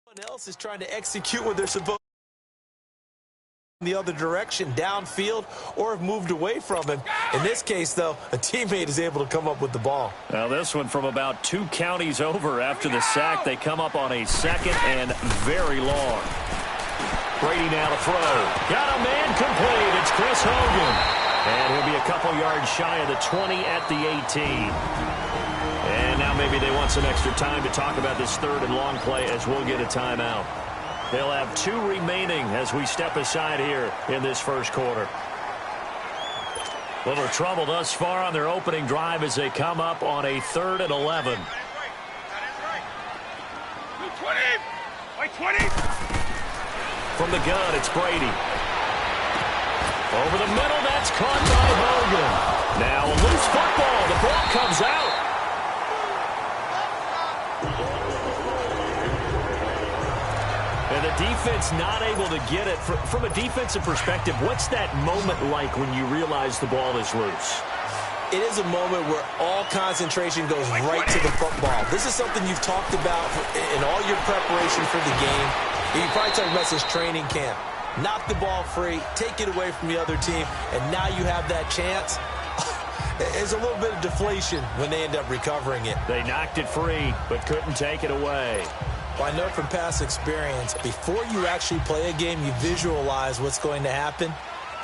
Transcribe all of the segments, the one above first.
Someone else is trying to execute what they're supposed in the other direction, downfield, or have moved away from him. In this case, though, a teammate is able to come up with the ball. Now this one from about 2 counties over after the sack. They come up on a second and very long. Brady now to throw. Got a man complete. It's Chris Hogan. And he'll be a couple yards shy of the 20 at the 18. And now maybe they want some extra time to talk about this third and long play as we'll get a timeout. They'll have 2 remaining as we step aside here in this first quarter. Little trouble thus far on their opening drive as they come up on a 3rd and 11. 20. From the gun, it's Brady. Over the middle, that's caught by Hogan. Now a loose football. The ball comes out. And the defense not able to get it. From a defensive perspective, what's that moment like when you realize the ball is loose? It is a moment where all concentration goes right to the football. This is something you've talked about in all your preparation for the game. You probably talked about this training camp. Knock the ball free, take it away from the other team, and now you have that chance. There's a little bit of deflation when they end up recovering it. They knocked it free, but couldn't take it away. Well, I know from past experience, before you actually play a game, you visualize what's going to happen.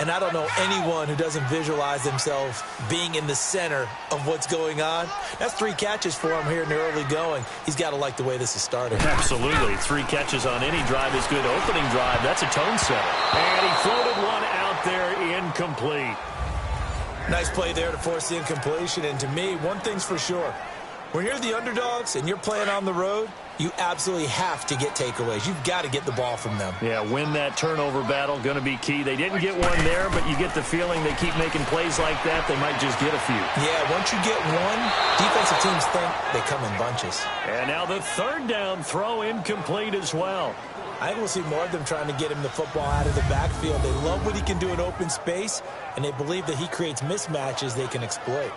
And I don't know anyone who doesn't visualize themselves being in the center of what's going on. That's 3 catches for him here in the early going. He's got to like the way this is starting. Absolutely. 3 catches on any drive is good. Opening drive, that's a tone setter. And he floated one out there incomplete. Nice play there to force the incompletion. And to me, one thing's for sure. When you're the underdogs and you're playing on the road, you absolutely have to get takeaways. You've got to get the ball from them. Yeah, win that turnover battle, going to be key. They didn't get one there, but you get the feeling they keep making plays like that, they might just get a few. Yeah, once you get one, defensive teams think they come in bunches. And now the 3rd down throw incomplete as well. I think we'll see more of them trying to get him the football out of the backfield. They love what he can do in open space, and they believe that he creates mismatches they can exploit.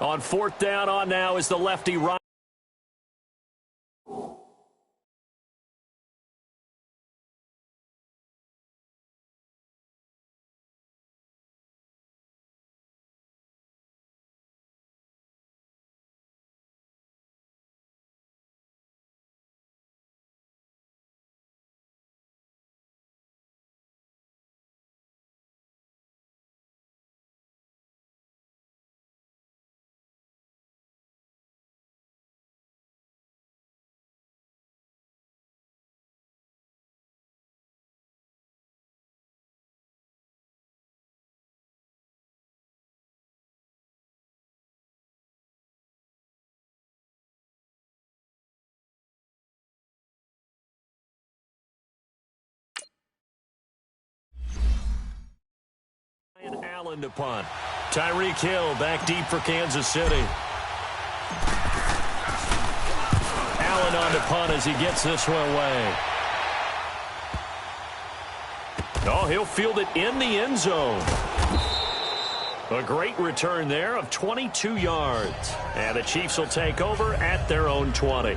On 4th down on now is the lefty right. Allen to punt. Tyreek Hill back deep for Kansas City. Allen on to punt as he gets this one away. Oh, he'll field it in the end zone. A great return there of 22 yards. And the Chiefs will take over at their own 20.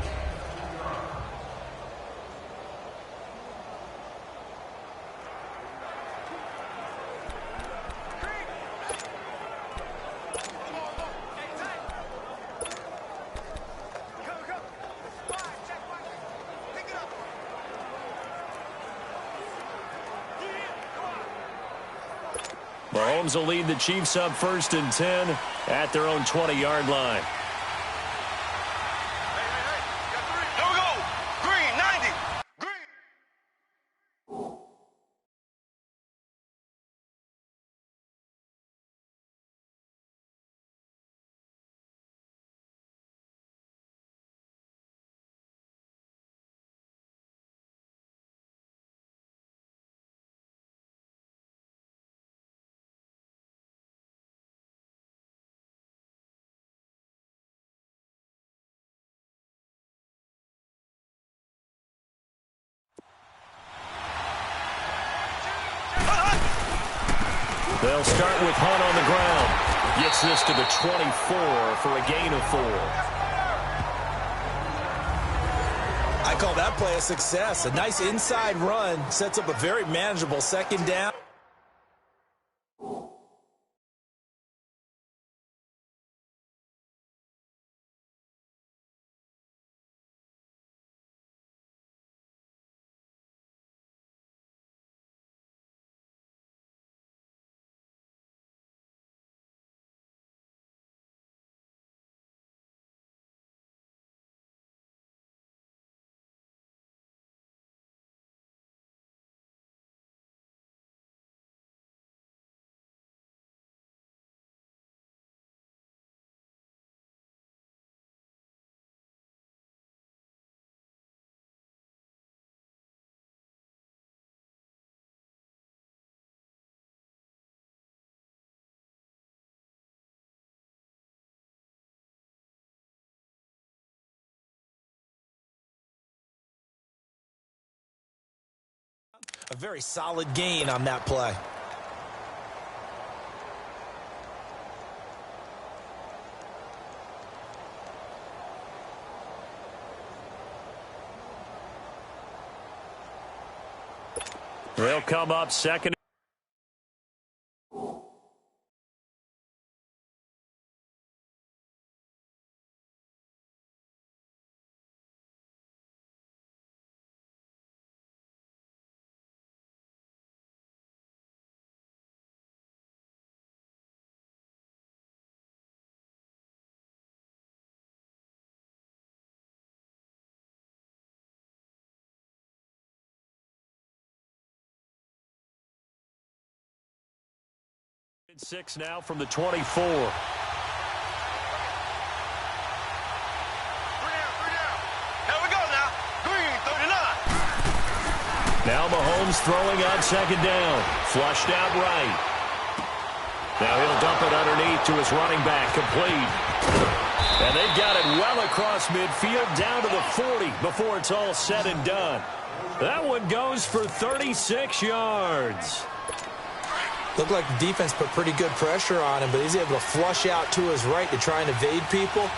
Mahomes will lead the Chiefs up 1st and 10 at their own 20-yard line. They'll start with Hunt on the ground. Gets this to the 24 for a gain of 4. I call that play a success. A nice inside run sets up a very manageable second down. A very solid gain on that play. They'll come up second. Six now from the 24. Three down. Here we go now. Green, 39. Now Mahomes throwing on second down. Flushed out right. Now he'll dump it underneath to his running back. Complete. And they've got it well across midfield down to the 40 before it's all said and done. That one goes for 36 yards. Looked like the defense put pretty good pressure on him, but he's able to flush out to his right to try and evade people.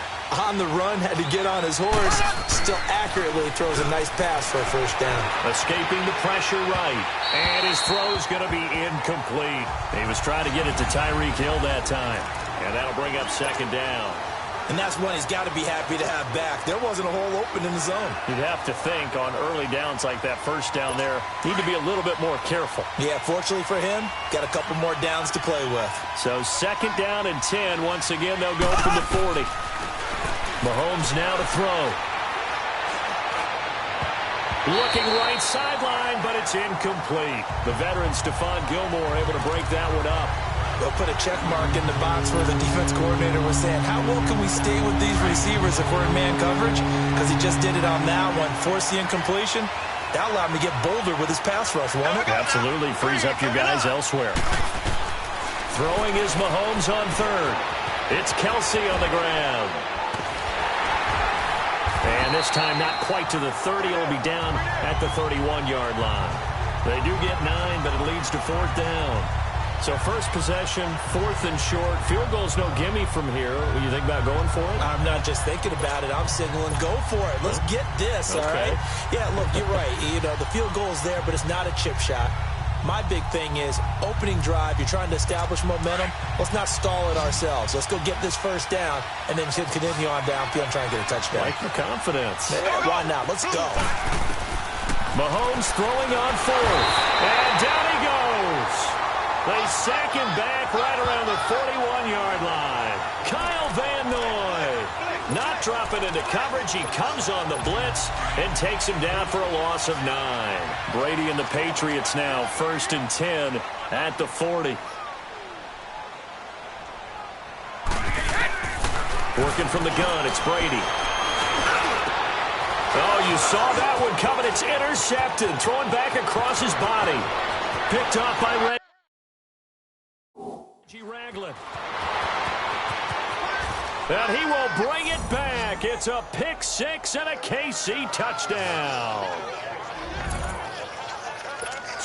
On the run, had to get on his horse. Still accurately throws a nice pass for a first down. Escaping the pressure right. And his throw's going to be incomplete. He was trying to get it to Tyreek Hill that time. And that'll bring up second down. And that's one he's got to be happy to have back. There wasn't a hole open in the zone. You'd have to think on early downs like that first down there, need to be a little bit more careful. Yeah, fortunately for him, got a couple more downs to play with. So second down and 10. Once again, they'll go from the 40. Mahomes now to throw. Looking right sideline, but it's incomplete. The veteran Stephon Gilmore able to break that one up. They'll put a check mark in the box where the defense coordinator was saying, how well can we stay with these receivers if we're in man coverage? Because he just did it on that one. Force the incompletion. That allowed him to get bolder with his pass rush, won't it? Absolutely. Frees up your guys elsewhere. Throwing is Mahomes on third. It's Kelsey on the ground. And this time not quite to the 30. It'll be down at the 31-yard line. They do get 9, but it leads to fourth down. So first possession, fourth and short. Field goal's no gimme from here. What do you think about going for it? I'm not just thinking about it. I'm signaling, go for it. Let's get this, all right? Yeah, look, you're right. You know, the field goal's there, but it's not a chip shot. My big thing is opening drive. You're trying to establish momentum. Let's not stall it ourselves. Let's go get this first down and then continue on downfield and try and get a touchdown. Like the confidence. Yeah, why not? Let's go. Mahomes throwing on fourth. And down he goes. They sack him back right around the 41-yard line. Kyle Van Noy not dropping into coverage. He comes on the blitz and takes him down for a loss of 9. Brady and the Patriots now first and 10 at the 40. Working from the gun, it's Brady. Oh, you saw that one coming. It's intercepted. Throwing back across his body. Picked off by Red. Ragland. And he will bring it back. It's a pick six and a KC touchdown.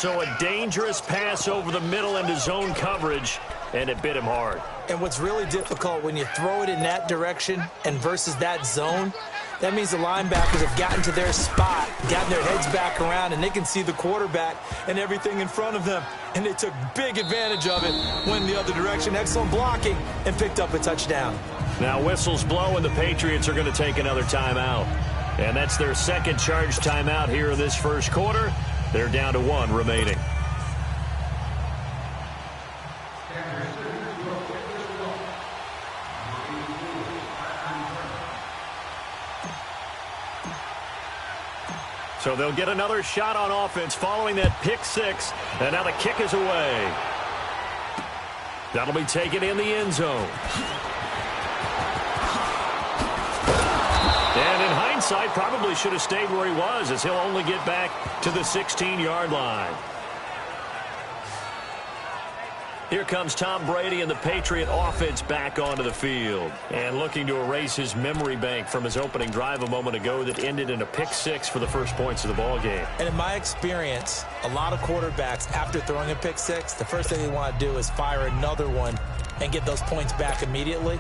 So a dangerous pass over the middle into zone coverage, and it bit him hard. And what's really difficult when you throw it in that direction and versus that zone, that means the linebackers have gotten to their spot, gotten their heads back around, and they can see the quarterback and everything in front of them. And they took big advantage of it, went the other direction, excellent blocking, and picked up a touchdown. Now whistles blow, and the Patriots are going to take another timeout. And that's their second charge timeout here in this first quarter. They're down to 1 remaining. So they'll get another shot on offense following that pick 6. And now the kick is away. That'll be taken in the end zone. And in hindsight, probably should have stayed where he was, as he'll only get back to the 16-yard line. Here comes Tom Brady and the Patriot offense back onto the field. And looking to erase his memory bank from his opening drive a moment ago that ended in a pick 6 for the first points of the ball game. And in my experience, a lot of quarterbacks, after throwing a pick 6, the first thing they want to do is fire another one and get those points back immediately.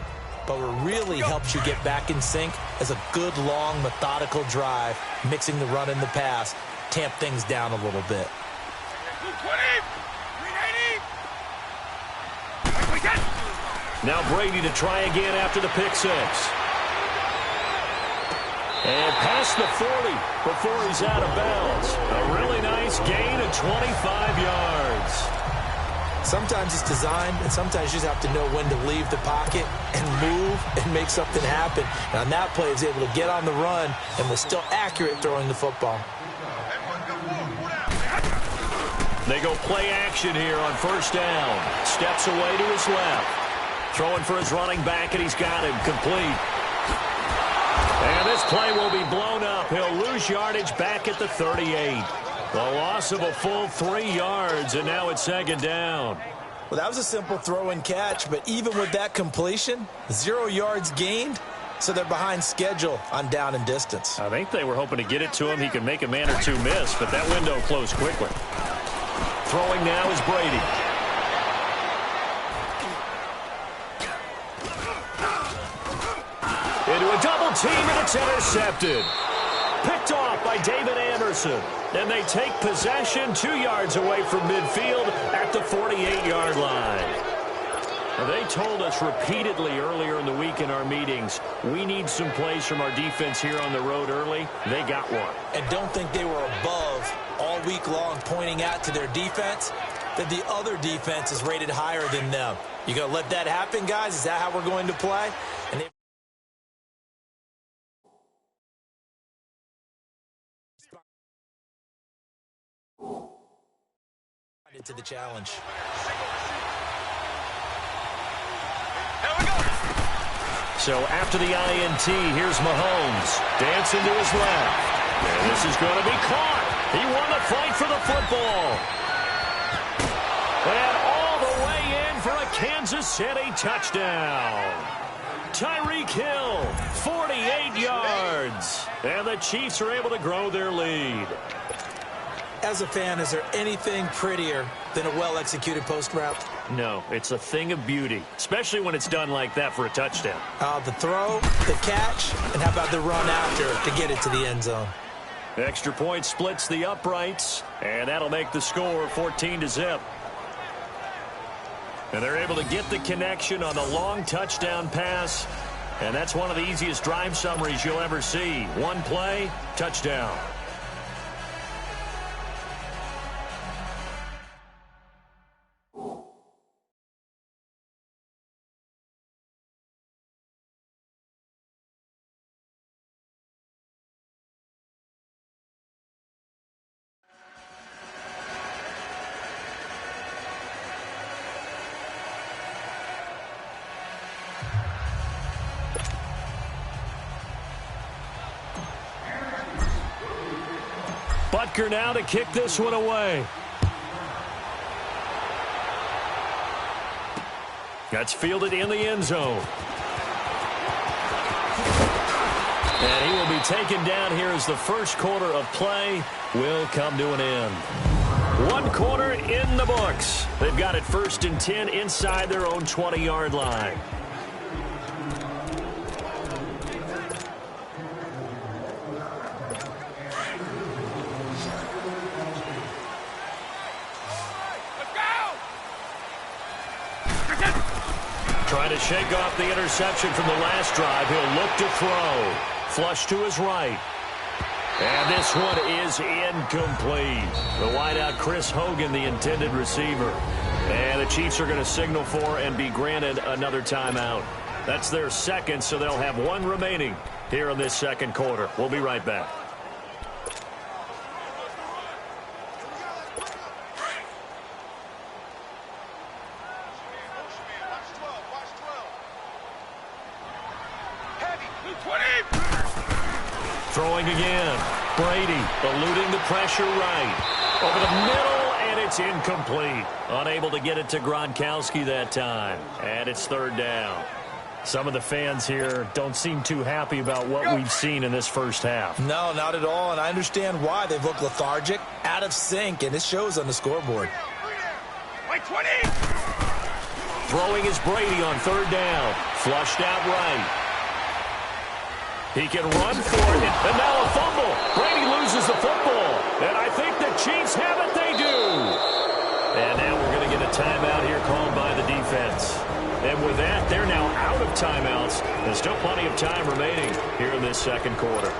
But what really helps you get back in sync is a good, long, methodical drive, mixing the run and the pass, tamp things down a little bit. Now Brady to try again after the pick 6. And past the 40 before he's out of bounds. A really nice gain of 25 yards. Sometimes it's designed, and sometimes you just have to know when to leave the pocket and move and make something happen. And on that play, he was able to get on the run and was still accurate throwing the football. They go play action here on first down. Steps away to his left. Throwing for his running back, and he's got him complete. And this play will be blown up. He'll lose yardage back at the 38. The loss of a full 3 yards, and now it's second down. Well, that was a simple throw and catch, but even with that completion, 0 yards gained, so they're behind schedule on down and distance. I think they were hoping to get it to him. He could make a man or two miss, but that window closed quickly. Throwing now is Brady. Into a double team, and it's intercepted. Picked off by David Anderson. And they take possession 2 yards away from midfield at the 48-yard line. Now, they told us repeatedly earlier in the week in our meetings, we need some plays from our defense here on the road early. They got one. And don't think they were above all week long pointing out to their defense that the other defense is rated higher than them. You going to let that happen, guys? Is that how we're going to play? And to the challenge. So after the INT, here's Mahomes dancing to his left. And this is going to be caught. He won the fight for the football. And all the way in for a Kansas City touchdown. Tyreek Hill, 48 yards. And the Chiefs are able to grow their lead. As a fan, is there anything prettier than a well-executed post route? No, it's a thing of beauty, especially when it's done like that for a touchdown. The throw, the catch, and how about the run after to get it to the end zone? Extra point splits the uprights, and that'll make the score 14-0. And they're able to get the connection on the long touchdown pass, and that's one of the easiest drive summaries you'll ever see. One play, touchdown. Butker now to kick this one away. That's fielded in the end zone. And he will be taken down here as the first quarter of play will come to an end. One quarter in the books. They've got it 1st and 10 inside their own 20-yard line. Trying to shake off the interception from the last drive. He'll look to throw. Flush to his right. And this one is incomplete. The wideout, Chris Hogan, the intended receiver. And the Chiefs are going to signal for and be granted another timeout. That's their second, so they'll have one remaining here in this second quarter. We'll be right back. Throwing again. Brady eluding the pressure right. Over the middle, and it's incomplete. Unable to get it to Gronkowski that time. And it's 3rd down. Some of the fans here don't seem too happy about what we've seen in this first half. No, not at all, and I understand why. They've looked lethargic, out of sync, and it shows on the scoreboard. Throwing is Brady on 3rd down. Flushed out right. He can run for it, and now a fumble. Brady loses the football, and I think the Chiefs have it. They do. And now we're going to get a timeout here called by the defense. And with that, they're now out of timeouts. There's still plenty of time remaining here in this second quarter.